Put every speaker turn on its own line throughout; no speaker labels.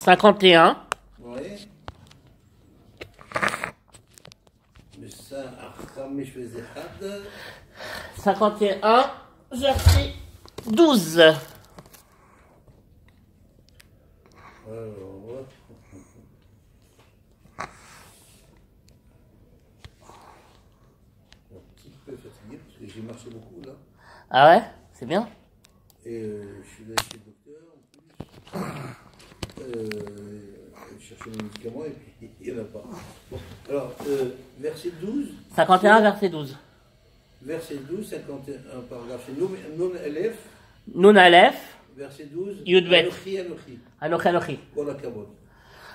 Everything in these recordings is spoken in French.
51.
Oui. Le sein Archam Meshvezechad.
51, verset 12.
Alors, un petit peu fatigué parce que j'ai marché beaucoup là.
Ah ouais, c'est bien.
Et je suis allé chez le docteur en plus. Chercher mes médicaments et puis il n'y en a pas. Bon, alors, verset 12.
51, verset 12.
Verset 12, 51 paragraphe. Non Elef.
Nun Aleph,
Verset 12.
Yud Bet.
Anochi, Anochi.
Anochi Anochi.
Voilà, Kabod.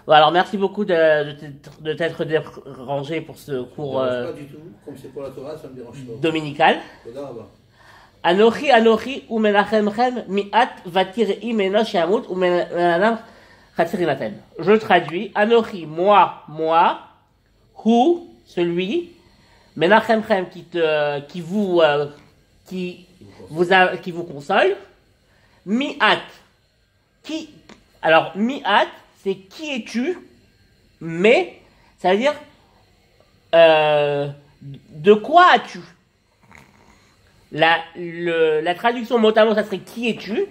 Bon, alors merci beaucoup de t'être dérangé pour ce cours
Pas du tout. Comme c'est pour la Torah, ça me dérange pas.
dominical.
Voilà, bah.
Anochi Anochi ou menachemchem mi'at vatirei meno she'amut ou menanam chatzir yinaten. Je traduis. Anochi, moi, hu, celui, menachemchem qui vous console. Mi'at, qui, alors mi'at, c'est qui es-tu, mais ça veut dire de quoi as-tu. La traduction mot à mot, ça serait qui es-tu,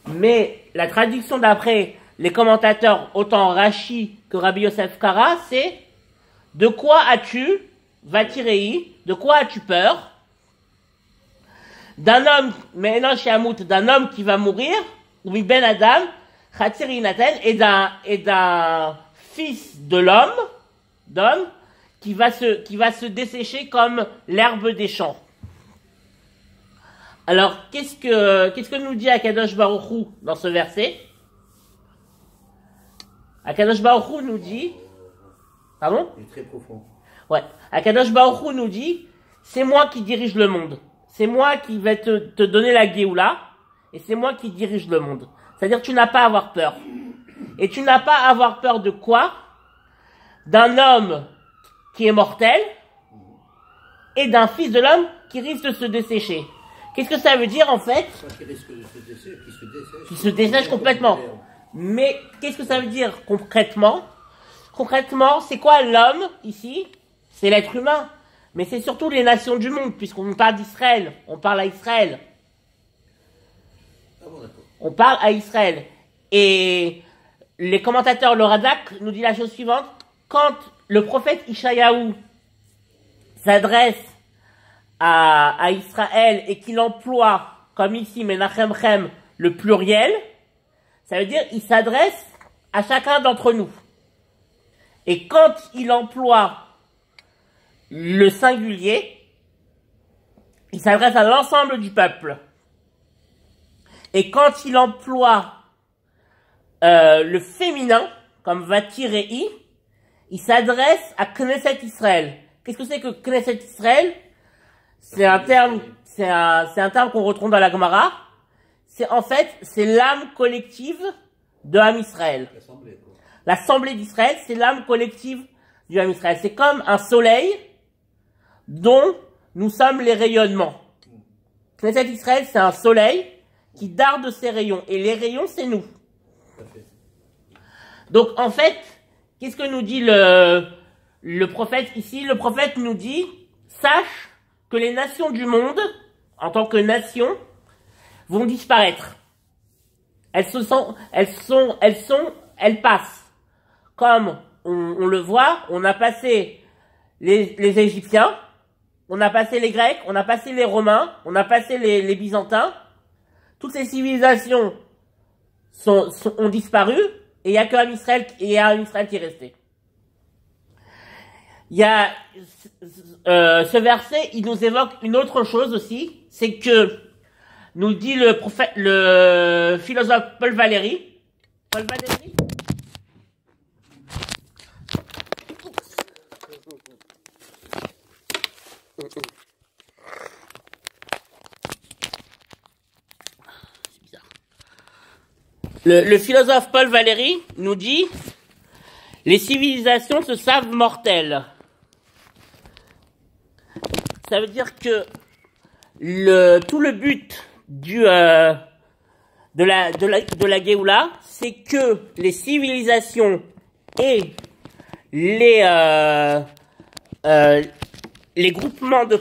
mais la traduction d'après les commentateurs, autant Rashi que Rabbi Yosef Kara, c'est de quoi as-tu, vatirei, de quoi as-tu peur, d'un homme, maintenant chez Hamout, d'un homme qui va mourir, ou Ben Adam, Chatzir Yinaten, et d'un fils de d'homme, qui va se dessécher comme l'herbe des champs. Alors, qu'est-ce que nous dit Akadosh Baruch Hu dans ce verset? Akadosh Baruch Hu nous dit, pardon?
Il est très profond.
Ouais. Akadosh Baruch Hu nous dit, c'est moi qui dirige le monde. C'est moi qui vais te donner la Géoula, et c'est moi qui dirige le monde. C'est-à-dire, tu n'as pas à avoir peur. Et tu n'as pas à avoir peur de quoi? D'un homme qui est mortel, et d'un fils de l'homme qui risque de se dessécher. Qu'est-ce que ça veut dire, en fait?
Qui risque de se dessécher, qui se dessèche.
Qui se dessèche complètement. Mais, qu'est-ce que ça veut dire, concrètement? Concrètement, c'est quoi l'homme, ici? C'est l'être humain. Mais c'est surtout les nations du monde, puisqu'on parle d'Israël. On parle à Israël.
Ah bon, d'accord.
On parle à Israël. Et les commentateurs, le Radak, nous dit la chose suivante. Quand le prophète Ishayahu s'adresse à Israël et qu'il emploie, comme ici, Menachemchem, le pluriel, ça veut dire il s'adresse à chacun d'entre nous. Et quand il emploie le singulier, il s'adresse à l'ensemble du peuple. Et quand il emploie le féminin, comme Vatirei, il s'adresse à Knesset Israël. Qu'est-ce que c'est que Knesset Israël? C'est un terme qu'on retrouve dans la Gemara. C'est l'âme collective de Ham Israël.
L'Assemblée, quoi.
L'Assemblée d'Israël, c'est l'âme collective du Ham Israël. C'est comme un soleil dont nous sommes les rayonnements. Knesset Israël, c'est un soleil qui darde ses rayons. Et les rayons, c'est nous.
Tout à fait.
Donc, en fait, qu'est-ce que nous dit le prophète ici? Le prophète nous dit, sache que les nations du monde, en tant que nation, vont disparaître. Elles passent. Comme on le voit, on a passé les Égyptiens, on a passé les Grecs, on a passé les Romains, on a passé les Byzantins. Toutes ces civilisations ont disparu, et il n'y a qu'un Israël, qui est resté. Il y a ce verset, il nous évoque une autre chose aussi, c'est que nous dit le philosophe Paul Valéry. Paul Valéry. C'est bizarre. Le philosophe Paul Valéry nous dit: les civilisations se savent mortelles. Ça veut dire que tout le but de de la Géoula, c'est que les civilisations et les groupements de